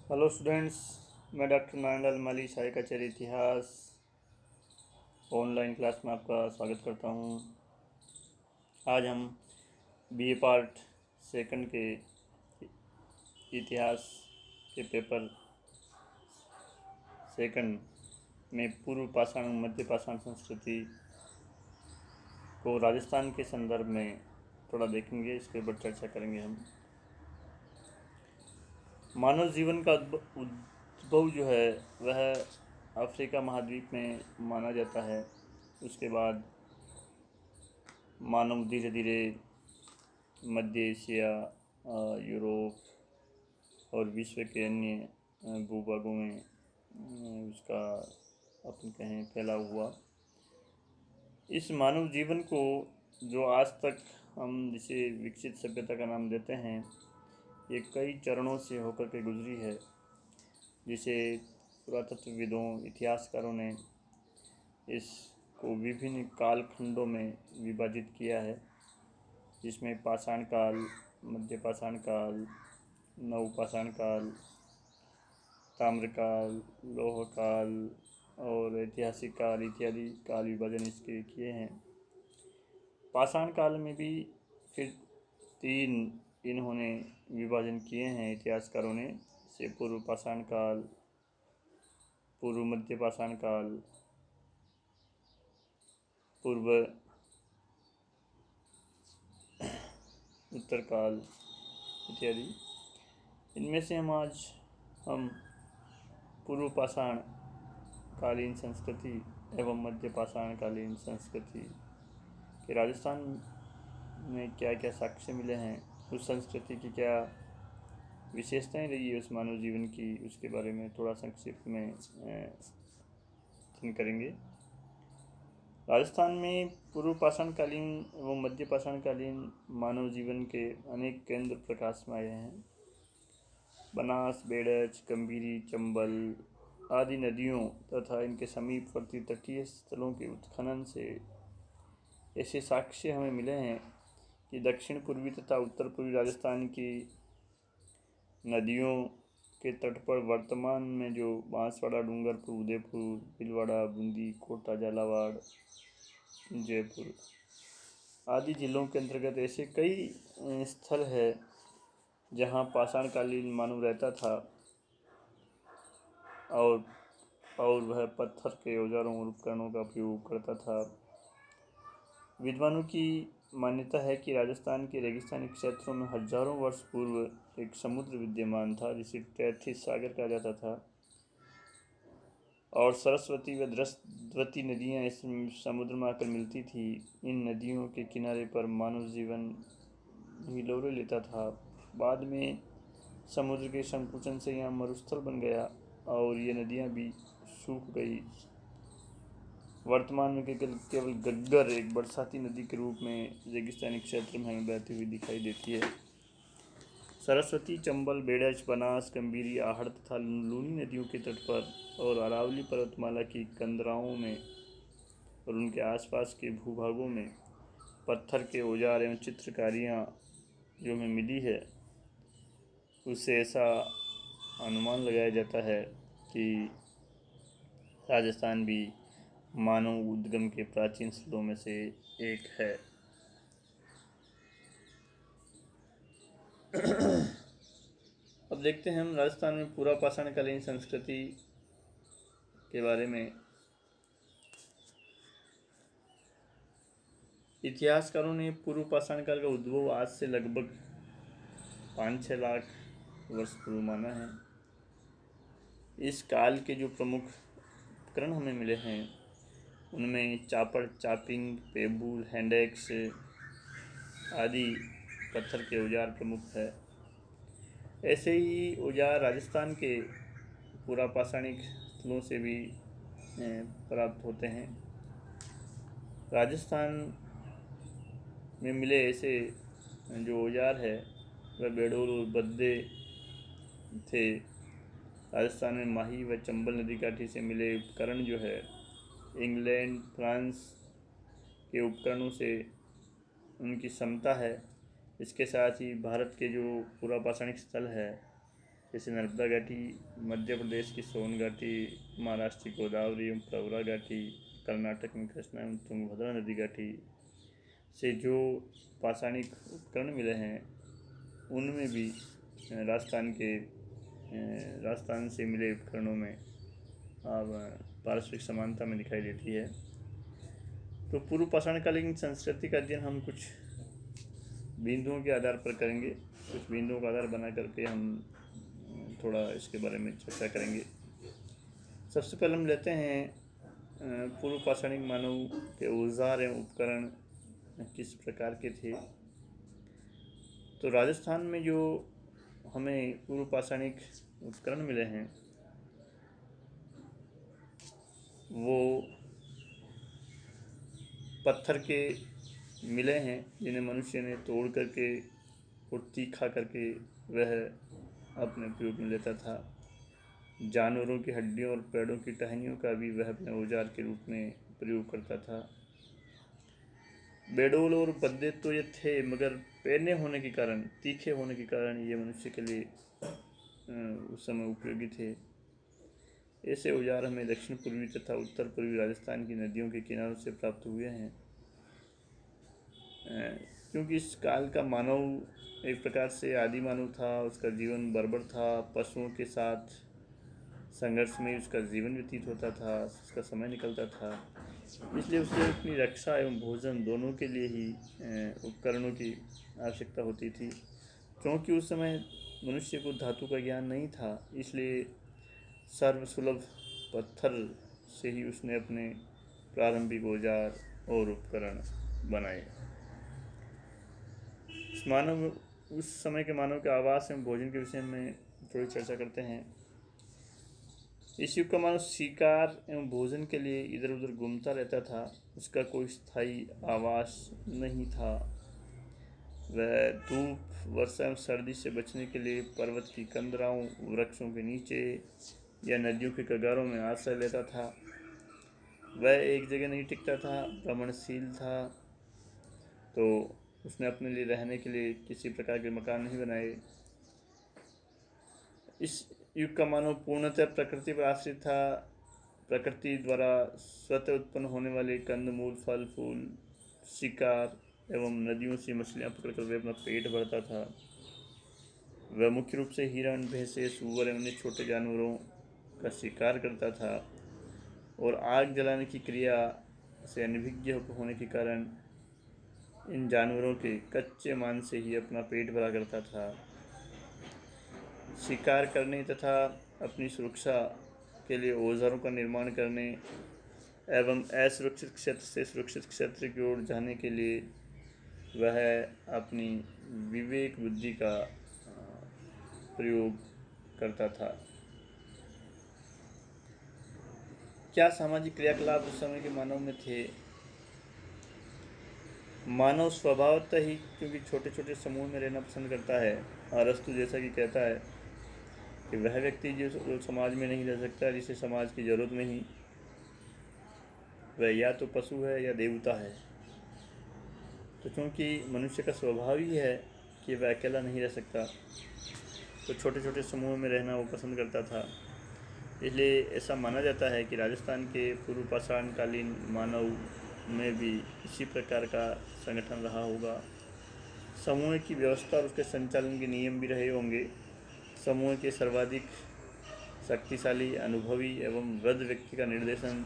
Hello students, मैं doctor Narayan मली शाही कचहरी इतिहास ऑनलाइन क्लास में आपका स्वागत करता हूं। आज हम बीए पार्ट सेकंड के इतिहास के पेपर सेकंड में पूर्व पाषाण मध्य पाषाण संस्कृति को राजस्थान के संदर्भ में थोड़ा देखेंगे। इसके ऊपर चर्चा करेंगे हम। मानव जीवन का उद्भव जो है वह अफ्रीका महाद्वीप में माना जाता है। उसके बाद मानव धीरे धीरे मध्य एशिया, यूरोप और विश्व के अन्य भूभागों में उसका अपन कहें फैलाव हुआ। इस मानव जीवन को जो आज तक हम जिसे विकसित सभ्यता का नाम देते हैं, ये कई चरणों से होकर के गुजरी है, जिसे पुरातत्वविदों इतिहासकारों ने इसको विभिन्न कालखंडों में विभाजित किया है, जिसमें पाषाण काल, मध्य पाषाण काल, नवपाषाण काल, ताम्रकाल, लौह काल और ऐतिहासिक काल इत्यादि काल विभाजन इसके किए हैं। पाषाण काल में भी फिर तीन इन्होंने विभाजन किए हैं इतिहासकारों ने, से पूर्व पाषाण काल, पूर्व मध्य पाषाण काल, पूर्व उत्तर काल इत्यादि। इनमें से हम पूर्व पाषाण कालीन संस्कृति एवं मध्य पाषाण कालीन संस्कृति के राजस्थान में क्या क्या साक्ष्य मिले हैं, उस संस्कृति की क्या विशेषताएं रही है उस मानव जीवन की, उसके बारे में थोड़ा संक्षिप्त में अध्ययन करेंगे। राजस्थान में पूर्व पाषाण कालीन एवं मध्य पाषाण कालीन मानव जीवन के अनेक केंद्र प्रकाश में आए हैं। बनास, बेड़च, गंभीरी, चंबल आदि नदियों तथा इनके समीपवर्ती तटीय स्थलों के उत्खनन से ऐसे साक्ष्य हमें मिले हैं कि दक्षिण पूर्वी तथा उत्तर पूर्वी राजस्थान की नदियों के तट पर वर्तमान में जो बांसवाड़ा, डूंगरपुर, उदयपुर, भीलवाड़ा, बूंदी, कोटा, झालावाड़, जयपुर आदि जिलों के अंतर्गत ऐसे कई स्थल है जहां पाषाणकालीन मानव रहता था और वह पत्थर के औजारों और उपकरणों का प्रयोग करता था। विद्वानों की मान्यता है कि राजस्थान के रेगिस्तानी क्षेत्रों में हजारों वर्ष पूर्व एक समुद्र विद्यमान था, जिसे तैथिस सागर कहा जाता था, और सरस्वती व द्रवती नदियाँ इस समुद्र में आकर मिलती थी। इन नदियों के किनारे पर मानव जीवन हिलोरे लेता था। बाद में समुद्र के संकुचन से यहाँ मरुस्थल बन गया और ये नदियाँ भी सूख गई। वर्तमान में केवल गग्गर एक बरसाती नदी के रूप में रेगिस्तानी क्षेत्र में हमें बहती हुई दिखाई देती है। सरस्वती, चंबल, बेड़च, बनास, गंभीरी, आहड़ तथा लूनी नदियों के तट पर और अरावली पर्वतमाला की कंदराओं में और उनके आसपास के भूभागों में पत्थर के औजार एवं चित्रकारियाँ जो हमें मिली है, उससे ऐसा अनुमान लगाया जाता है कि राजस्थान भी मानव उद्गम के प्राचीन स्थलों में से एक है। अब देखते हैं हम राजस्थान में पूर्व पाषाणकालीन संस्कृति के बारे में। इतिहासकारों ने पूर्व पाषाण काल का उद्भव आज से लगभग 5-6 लाख वर्ष पूर्व माना है। इस काल के जो प्रमुख उपकरण हमें मिले हैं उनमें चापड़, चापिंग, पेबूल, हैंडेक्स आदि पत्थर के औजार प्रमुख है। ऐसे ही औजार राजस्थान के पुरापाषाणिक स्थलों से भी प्राप्त होते हैं। राजस्थान में मिले ऐसे जो औजार है वह बेडोल और बद्दे थे। राजस्थान में माही व चंबल नदी काठी से मिले उपकरण जो है इंग्लैंड, फ्रांस के उपकरणों से उनकी समता है। इसके साथ ही भारत के जो पुरापाषाणिक स्थल है जैसे नर्मदा घाटी, मध्य प्रदेश की सोन घाटी, महाराष्ट्र की गोदावरी एवं प्रवरा घाटी, कर्नाटक में कृष्णा एवं तुंगभद्रा नदी घाटी से जो पाषाणिक उपकरण मिले हैं उनमें भी राजस्थान से मिले उपकरणों में अब पारस्परिक समानता में दिखाई देती है। तो पूर्व पाषाणकालीन संस्कृति का अध्ययन हम कुछ बिंदुओं के आधार पर करेंगे, कुछ बिंदुओं का आधार बना करके हम थोड़ा इसके बारे में चर्चा करेंगे। सबसे पहले हम लेते हैं पूर्व पाषाणिक मानव के औजार एवं उपकरण किस प्रकार के थे। तो राजस्थान में जो हमें पूर्व पाषाणिक उपकरण मिले हैं वो पत्थर के मिले हैं, जिन्हें मनुष्य ने तोड़ करके और तीखा करके वह अपने प्रयोग में लेता था। जानवरों की हड्डियों और पेड़ों की टहनियों का भी वह अपने औजार के रूप में प्रयोग करता था। बेडोल और बद्दे तो ये थे, मगर पैने होने के कारण, तीखे होने के कारण ये मनुष्य के लिए उस समय उपयोगी थे। ऐसे औजार हमें दक्षिण पूर्वी तथा उत्तर पूर्वी राजस्थान की नदियों के किनारों से प्राप्त हुए हैं। क्योंकि इस काल का मानव एक प्रकार से आदि मानव था, उसका जीवन बर्बर था, पशुओं के साथ संघर्ष में उसका जीवन व्यतीत होता था, उसका समय निकलता था। इसलिए उसे अपनी रक्षा एवं भोजन दोनों के लिए ही उपकरणों की आवश्यकता होती थी। क्योंकि उस समय मनुष्य को धातु का ज्ञान नहीं था, इसलिए सर्वसुलभ पत्थर से ही उसने अपने प्रारंभिक औजार और उपकरण बनाए। उस समय के मानव के आवास एवं भोजन के विषय में थोड़ी चर्चा करते हैं। इस युग का मानव शिकार एवं भोजन के लिए इधर उधर घूमता रहता था, उसका कोई स्थायी आवास नहीं था। वह धूप, वर्षा एवं सर्दी से बचने के लिए पर्वत की कंदराओं, वृक्षों के नीचे या नदियों के कगारों में आश्रय लेता था। वह एक जगह नहीं टिकता था, भ्रमणशील था, तो उसने अपने लिए रहने के लिए किसी प्रकार के मकान नहीं बनाए। इस युग का मानव पूर्णतः प्रकृति पर आश्रित था। प्रकृति द्वारा स्वतः उत्पन्न होने वाले कंदमूल, फल फूल, शिकार एवं नदियों से मछलियाँ पकड़कर वह अपना पेट भरता था। वह मुख्य रूप से हिरण, भैंसे, सूअर एवं छोटे जानवरों का शिकार करता था और आग जलाने की क्रिया से अनभिज्ञ होने के कारण इन जानवरों के कच्चे मांस से ही अपना पेट भरा करता था। शिकार करने तथा अपनी सुरक्षा के लिए औजारों का निर्माण करने एवं असुरक्षित क्षेत्र से सुरक्षित क्षेत्र की ओर जाने के लिए वह अपनी विवेक बुद्धि का प्रयोग करता था। क्या सामाजिक क्रियाकलाप उस समय के मानव में थे? मानव स्वभावतः ही क्योंकि छोटे छोटे समूह में रहना पसंद करता है। अरस्तु जैसा कि कहता है कि वह व्यक्ति जो समाज में नहीं रह सकता, जिसे समाज की जरूरत नहीं, वह या तो पशु है या देवता है। तो क्योंकि मनुष्य का स्वभाव ही है कि वह अकेला नहीं रह सकता, तो छोटे छोटे समूह में रहना वो पसंद करता था। इसलिए ऐसा माना जाता है कि राजस्थान के पूर्व पाषाणकालीन मानव में भी इसी प्रकार का संगठन रहा होगा। समूह की व्यवस्था और उसके संचालन के नियम भी रहे होंगे। समूह के सर्वाधिक शक्तिशाली, अनुभवी एवं वृद्ध व्यक्ति का निर्देशन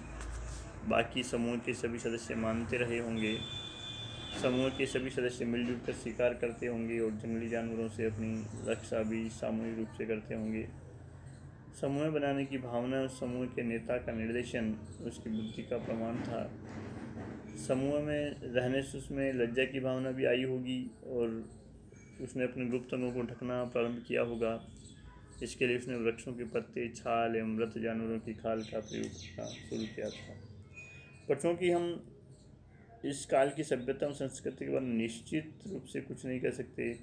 बाकी समूह के सभी सदस्य मानते रहे होंगे। समूह के सभी सदस्य मिलजुल कर शिकार करते होंगे और जंगली जानवरों से अपनी रक्षा भी सामूहिक रूप से करते होंगे। समूह बनाने की भावना उस समूह के नेता का निर्देशन उसकी बुद्धि का प्रमाण था। समूह में रहने से उसमें लज्जा की भावना भी आई होगी और उसने अपने गुप्त अंगों को ढकना प्रारंभ किया होगा। इसके लिए उसने वृक्षों के पत्ते, छाल एवं मृत जानवरों की खाल का प्रयोग करना शुरू किया था। पर चूँकि हम इस काल की सभ्यता और संस्कृति के बारे में निश्चित रूप से कुछ नहीं कह सकते,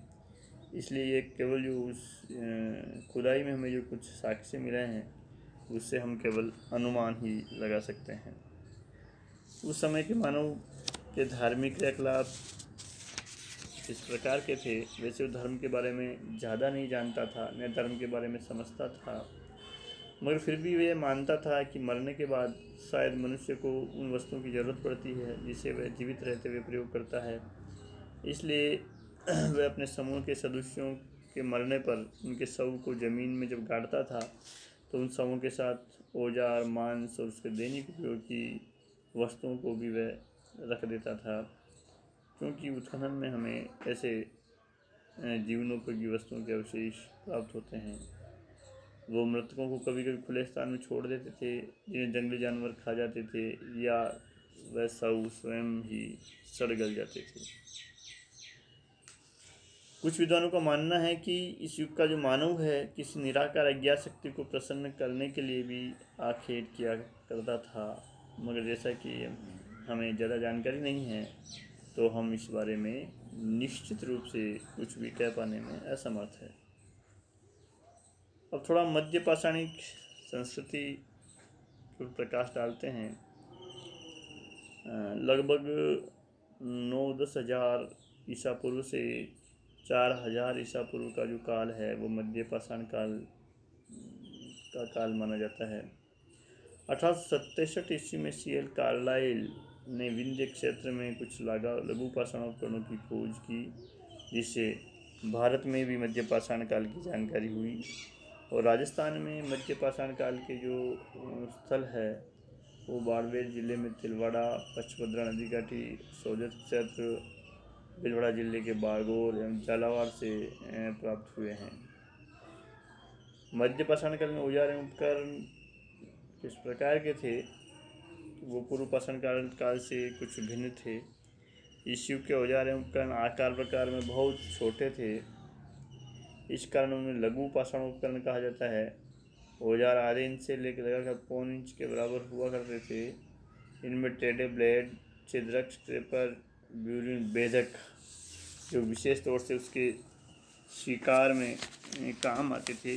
इसलिए ये केवल जो उस खुदाई में हमें जो कुछ साक्ष्य मिले हैं उससे हम केवल अनुमान ही लगा सकते हैं। उस समय के मानव के धार्मिक क्रियाकलाप किस प्रकार के थे। वैसे वो धर्म के बारे में ज़्यादा नहीं जानता था, न धर्म के बारे में समझता था, मगर फिर भी वह मानता था कि मरने के बाद शायद मनुष्य को उन वस्तुओं की ज़रूरत पड़ती है जिसे वह जीवित रहते हुए प्रयोग करता है। इसलिए वह अपने समूह के सदस्यों के मरने पर उनके शव को ज़मीन में जब गाड़ता था तो उन शवों के साथ औजार, मांस और उसके दैनिक उपयोग की वस्तुओं को भी वह रख देता था, क्योंकि उत्खनन में हमें ऐसे जीवनोपयोगी वस्तुओं के अवशेष प्राप्त होते हैं। वो मृतकों को कभी कभी खुले स्थान में छोड़ देते थे जिन्हें जंगली जानवर खा जाते थे, या वह शव स्वयं ही सड़ गल जाते थे। कुछ विद्वानों का मानना है कि इस युग का जो मानव है किसी निराकार अज्ञात शक्ति को प्रसन्न करने के लिए भी आखेट किया करता था, मगर जैसा कि हमें ज़्यादा जानकारी नहीं है तो हम इस बारे में निश्चित रूप से कुछ भी कह पाने में असमर्थ है। अब थोड़ा मध्य पाषाणिक संस्कृति पर प्रकाश डालते हैं। लगभग 9-10 हज़ार ईसा पूर्व से 4,000 ईसा पूर्व का जो काल है वो मध्य पाषाण काल का काल माना जाता है। 1867 ईस्वी में C.L. कार्लाइल ने विंध्य क्षेत्र में कुछ लघु पाषाण उपकरणों की खोज की, जिससे भारत में भी मध्य पाषाण काल की जानकारी हुई। और राजस्थान में मध्य पाषाण काल के जो स्थल है वो बाड़मेर जिले में तिलवाड़ा, पचभद्रा नदी घाटी, सोजत क्षेत्र, भीलवाड़ा जिले के बागोर एवं झालावाड़ से प्राप्त हुए हैं। मध्य पाषाण काल में औजार एवं उपकरण किस प्रकार के थे वो पूर्व पाषाण काल से कुछ भिन्न थे। इस युग के औजार एवं उपकरण आकार प्रकार में बहुत छोटे थे, इस कारण उन्हें लघु पाषाण उपकरण कहा जाता है। औजार आधे इंच से लेकर लगाकर 1.25 इंच के बराबर हुआ करते थे। इनमें टेढ़े ब्लेड, छिद्रक, स्क्रैपर, ब्यूरिन, बेधक जो विशेष तौर से उसके शिकार में काम आते थे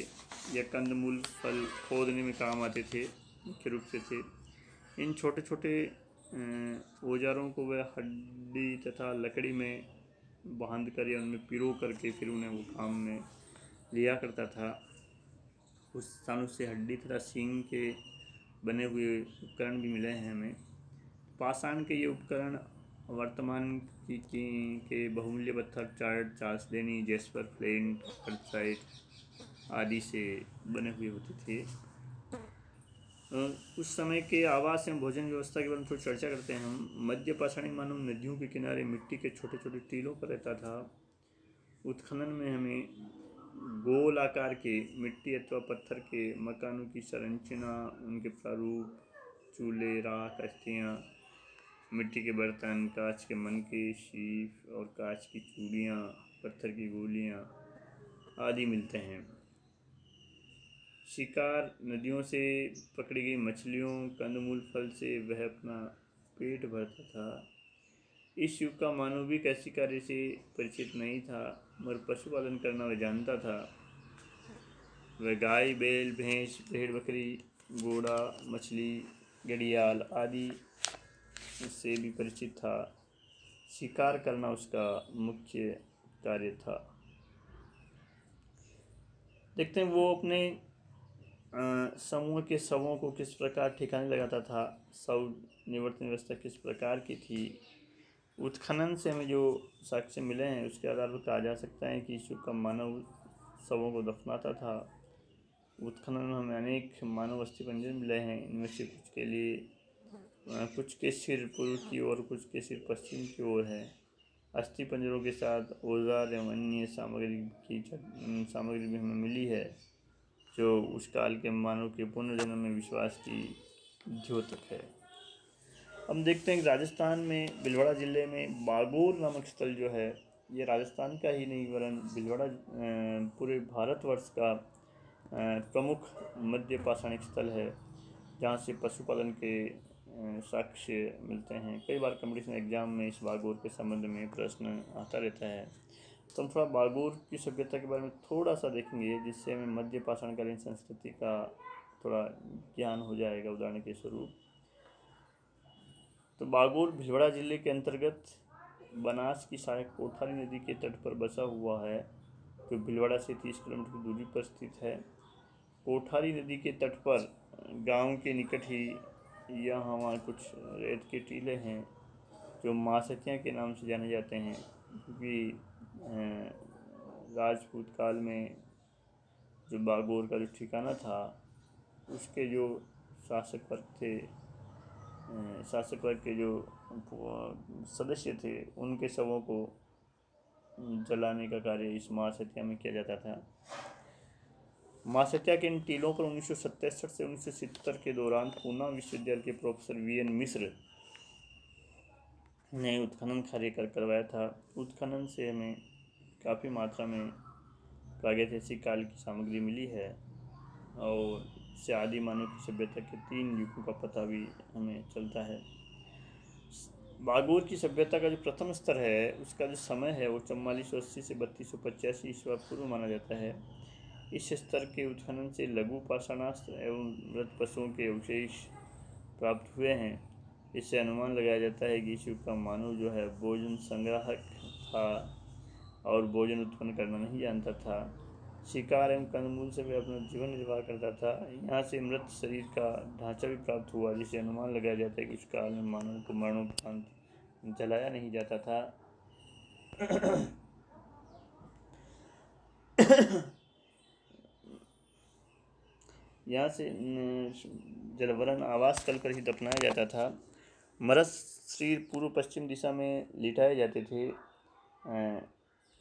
या कंदमूल फल खोदने में काम आते थे, मुख्य रूप से थे। इन छोटे छोटे औजारों को वह हड्डी तथा लकड़ी में बांध कर या उनमें पिरो करके फिर उन्हें वो काम में लिया करता था। उस स्थानों से हड्डी तथा सींग के बने हुए उपकरण भी मिले हैं हमें। पाषाण के ये उपकरण वर्तमान के बहुमूल्य पत्थर चार्ल्सडेनी, जेस्पर, फ्लिंट, क्वार्ट्ज़ाइट आदि से बने हुए होते थे। उस समय के आवास एवं भोजन व्यवस्था के बारे में थोड़ी चर्चा करते हैं हम। मध्य पाषाणी मानव नदियों के किनारे मिट्टी के छोटे छोटे टीलों पर रहता था। उत्खनन में हमें गोल आकार के मिट्टी अथवा पत्थर के मकानों की संरचना, उनके प्रारूप, चूल्हे, राख, अस्थियाँ, मिट्टी के बर्तन, कांच के मनके, शीफ और कांच की चूड़ियाँ, पत्थर की गोलियाँ आदि मिलते हैं। शिकार, नदियों से पकड़ी गई मछलियों, कंदमूल फल से वह अपना पेट भरता था। इस युग का मानव भी कृषि कार्य से परिचित नहीं था, मगर पशुपालन करना वह जानता था। वह गाय, बैल, भैंस, भेड़, बकरी, घोड़ा, मछली, घड़ियाल आदि से भी परिचित था। शिकार करना उसका मुख्य कार्य था। देखते हैं वो अपने समूह के शवों को किस प्रकार ठिकाने लगाता था, शव निवर्तन व्यवस्था किस प्रकार की थी। उत्खनन से हमें जो साक्ष्य मिले हैं उसके आधार पर कहा जा सकता है कि इस युग का मानव शवों को दफनाता था। उत्खनन में हमें अनेक मानव अस्थि पंजर मिले हैं। इनमें से कुछ के सिर पूर्व की ओर, कुछ के सिर पश्चिम की ओर है। अस्थि पंजरों के साथ औजार एवं अन्य सामग्री भी हमें मिली है, जो उस काल के मानव के पुनर्जन्म में विश्वास की द्योतक है। हम देखते हैं कि राजस्थान में भीलवाड़ा जिले में बागोर नामक स्थल जो है, ये राजस्थान का ही नहीं वरन भीलवाड़ा पूरे भारतवर्ष का प्रमुख मध्य पाषाणिक स्थल है, जहाँ से पशुपालन के साक्ष्य मिलते हैं। कई बार कॉम्पिटिशन एग्जाम में इस बागोर के संबंध में प्रश्न आता रहता है, तो हम थोड़ा बागोर की सभ्यता के बारे में थोड़ा सा देखेंगे, जिससे हमें मध्य पाषाणकालीन संस्कृति का थोड़ा ज्ञान हो जाएगा। उदाहरण के स्वरूप तो बागोर भीलवाड़ा जिले के अंतर्गत बनास की सहायक कोठारी नदी के तट पर बसा हुआ है, जो भीलवाड़ा से 30 किलोमीटर की दूरी पर स्थित है। कोठारी नदी के तट पर गांव के निकट ही यहाँ वहाँ कुछ रेत के टीले हैं, जो मासतियाँ के नाम से जाने जाते हैं, क्योंकि राजपूत काल में जो बागोर का जो ठिकाना था, उसके जो शासक वर्ग के जो सदस्य थे, उनके शवों को जलाने का कार्य इस महासत्या में किया जाता था। महासत्या के इन टीलों पर 1967 से 1970 के दौरान पूना विश्वविद्यालय के प्रोफेसर वीएन मिश्र ने उत्खनन कार्य करवाया था। उत्खनन से हमें काफ़ी मात्रा में प्रागैतिहासिक काल की सामग्री मिली है, और इससे आदि मानव की सभ्यता के 3 युगों का पता भी हमें चलता है। बागोर की सभ्यता का जो प्रथम स्तर है, उसका जो समय है वो 4480 से 3285 ईस्वी पूर्व माना जाता है। इस स्तर के उत्खनन से लघु पाषाणास्त्र एवं मृत पशुओं के अवशेष प्राप्त हुए हैं। इससे अनुमान लगाया जाता है कि इस युग का मानव जो है भोजन संग्राहक था और भोजन उत्पन्न करना नहीं जानता था। शिकार एवं कंदमूल से वह अपना जीवन निर्वाह करता था। यहाँ से मृत शरीर का ढांचा भी प्राप्त हुआ, जिसे अनुमान लगाया जाता है कि उस काल में मानव को मरणोपरांत जलाया नहीं जाता था। यहाँ से जलवरण आवास स्थल पर ही दफनाया जाता था। मृत शरीर पूर्व पश्चिम दिशा में लिटाए जाते थे।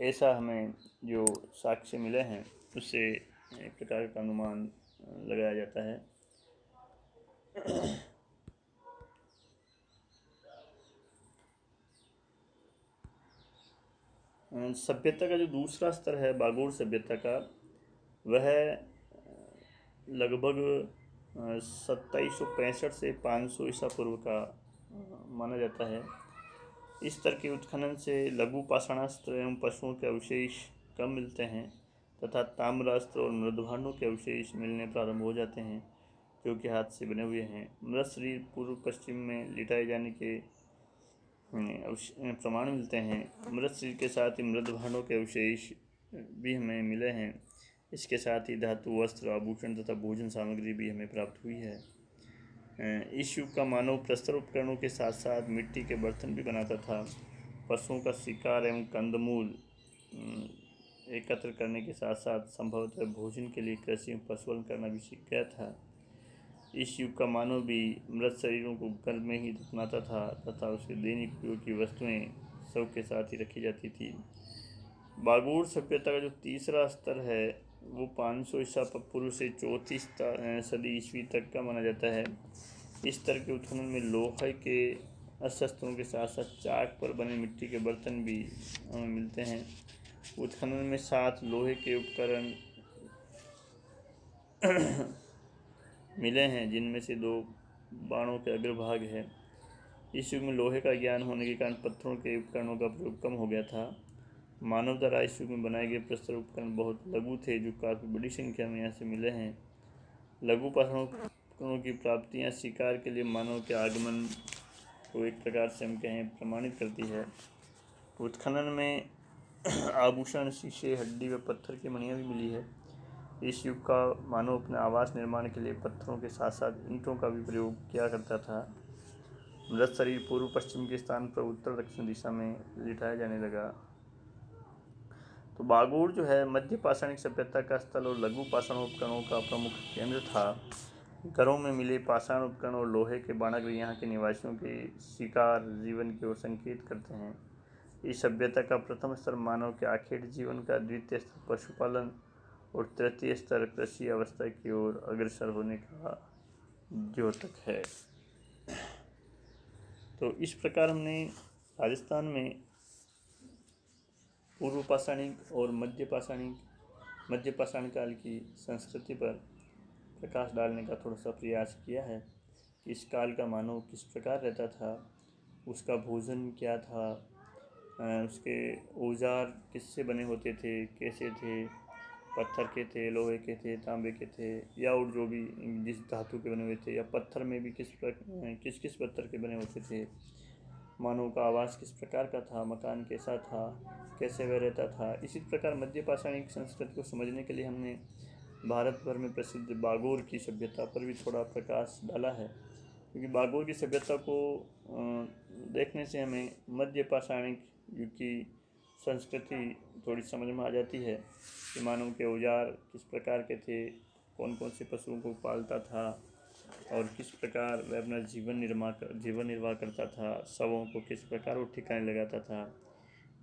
ऐसा हमें जो साक्ष्य मिले हैं, उससे एक प्रकार का अनुमान लगाया जाता है। सभ्यता का जो दूसरा स्तर है बागोर सभ्यता का, वह लगभग 2765 से 500 ईसा पूर्व का माना जाता है। इस स्तर के उत्खनन से लघु पाषाणास्त्र एवं पशुओं के अवशेष कम मिलते हैं तथा ताम्रास्त्र और मृदभांडों के अवशेष मिलने प्रारंभ हो जाते हैं, जो कि हाथ से बने हुए हैं। मृत शरीर पूर्व पश्चिम में लिटाए जाने के प्रमाण मिलते हैं। मृत शरीर के साथ ही मृदभांडों के अवशेष भी हमें मिले हैं। इसके साथ ही धातु, वस्त्र, आभूषण तथा भोजन सामग्री भी हमें प्राप्त हुई है। इस युग का मानव प्रस्तर उपकरणों के साथ साथ मिट्टी के बर्तन भी बनाता था। पशुओं का शिकार एवं कंदमूल एकत्र करने के साथ साथ संभवतः भोजन के लिए कृषि एवं पशुपालन करना भी सीख गया था। इस युग का मानव भी मृत शरीरों को घर में ही दफनाता था तथा उसके दैनिक उपयोग की वस्तुएं शव के साथ ही रखी जाती थी। बागोर सभ्यता का जो तीसरा स्तर है, वो 500 ईसा पूर्व से 34 सदी ईस्वी तक का माना जाता है। इस स्तर के उत्खनन में लोहे के शस्त्रों के साथ साथ चाक पर बने मिट्टी के बर्तन भी हमें मिलते हैं। उत्खनन में 7 लोहे के उपकरण मिले हैं, जिनमें से 2 बाणों के अग्रभाग है। इस युग में लोहे का ज्ञान होने के कारण पत्थरों के उपकरणों का प्रयोग कम हो गया था। मानव द्वारा इस युग में बनाए गए प्रस्तर उपकरण बहुत लघु थे, जो काफ़ी बड़ी संख्या में यहाँ से मिले हैं। लघु उपकरणों की प्राप्तियाँ शिकार के लिए मानव के आगमन को एक प्रकार से हम कहें प्रमाणित करती है। उत्खनन में आभूषण, शीशे, हड्डी व पत्थर की मणियाँ भी मिली है। इस युग का मानव अपने आवास निर्माण के लिए पत्थरों के साथ साथ ईंटों का भी प्रयोग किया करता था। मृत शरीर पूर्व पश्चिम के स्थान पर उत्तर दक्षिण दिशा में लिटाया जाने लगा। तो बागोर जो है मध्य पाषाणिक सभ्यता का स्थल और लघु पाषाण उपकरणों का प्रमुख केंद्र था। घरों में मिले पाषाण उपकरण और लोहे के बाणाग्र यहाँ के निवासियों के शिकार जीवन की ओर संकेत करते हैं। इस सभ्यता का प्रथम स्तर मानव के आखेट जीवन का, द्वितीय स्तर पशुपालन और तृतीय स्तर कृषि अवस्था की ओर अग्रसर होने का द्योतक है। तो इस प्रकार हमने राजस्थान में पूर्व पाषाणिक और मध्य पाषाण काल की संस्कृति पर प्रकाश डालने का थोड़ा सा प्रयास किया है कि इस काल का मानव किस प्रकार रहता था, उसका भोजन क्या था, उसके औजार किससे बने होते थे, कैसे थे, पत्थर के थे, लोहे के थे, तांबे के थे, या और जो भी जिस धातु के बने हुए थे, या पत्थर में भी किस किस पत्थर के बने होते थे। मानव का आवास किस प्रकार का था, मकान कैसा था, कैसे वह रहता था। इसी प्रकार मध्य पाषाणिक संस्कृति को समझने के लिए हमने भारत भर में प्रसिद्ध बागोर की सभ्यता पर भी थोड़ा प्रकाश डाला है, क्योंकि बागोर की सभ्यता को देखने से हमें मध्य पाषाणिक युग की संस्कृति थोड़ी समझ में आ जाती है कि मानव के औजार किस प्रकार के थे, कौन कौन से पशुओं को पालता था और किस प्रकार वह अपना जीवन निर्वाह करता था, शवों को किस प्रकार वो ठिकाने लगाता था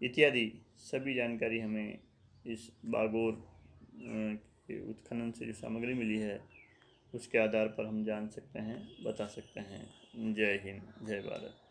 इत्यादि सभी जानकारी हमें इस बागोर के उत्खनन से जो सामग्री मिली है उसके आधार पर हम जान सकते हैं, बता सकते हैं। जय हिंद, जय भारत।